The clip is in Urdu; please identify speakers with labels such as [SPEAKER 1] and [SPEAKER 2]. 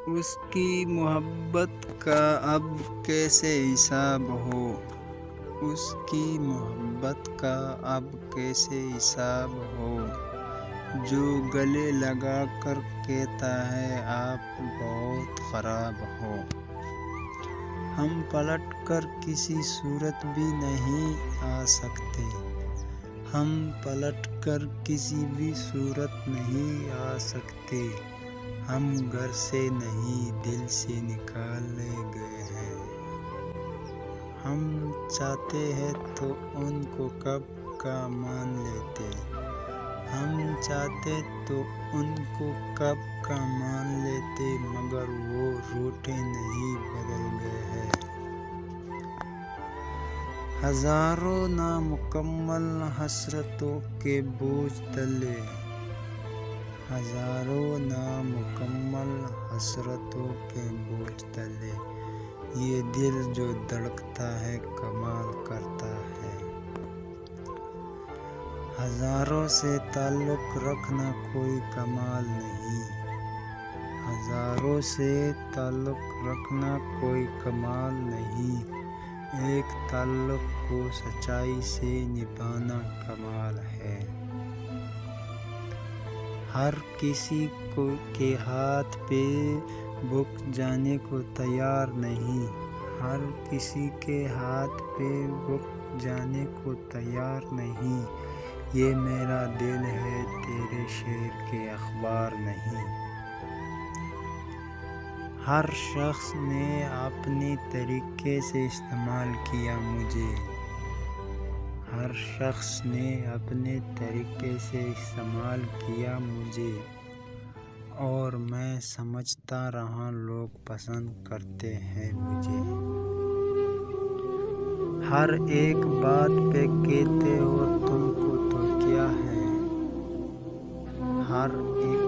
[SPEAKER 1] اس کی محبت کا اب کیسے حساب ہو، اس کی محبت کا اب کیسے حساب ہو، جو گلے لگا کر کہتا ہے آپ بہت خراب ہو۔ ہم پلٹ کر کسی صورت بھی نہیں آ سکتے، ہم پلٹ کر کسی بھی صورت نہیں آ سکتے، ہم گھر سے نہیں دل سے نکالے گئے ہیں۔ ہم چاہتے ہیں تو ان کو کب کا مان لیتے، ہم چاہتے تو ان کو کب کا مان لیتے، مگر وہ روٹے نہیں بدل گئے ہیں۔ ہزاروں نامکمل حسرتوں کے بوجھ تلے، ہزاروں نامکمل حسرتوں کے بوجھ تلے، یہ دل جو دھڑکتا ہے کمال کرتا ہے۔ ہزاروں سے تعلق رکھنا کوئی کمال نہیں، ہزاروں سے تعلق رکھنا کوئی کمال نہیں، ایک تعلق کو سچائی سے نبھانا کمال ہے۔ ہر کسی کے ہاتھ پہ بک جانے کو تیار نہیں، ہر کسی کے ہاتھ پہ بک جانے کو تیار نہیں، یہ میرا دل ہے تیرے شعر کے اخبار نہیں۔ ہر شخص نے اپنے طریقے سے استعمال کیا مجھے، ہر شخص نے اپنے طریقے سے استعمال کیا مجھے، اور میں سمجھتا رہا لوگ پسند کرتے ہیں مجھے۔ ہر ایک بات پہ کہتے ہو تم کو تو کیا ہے، ہر ایک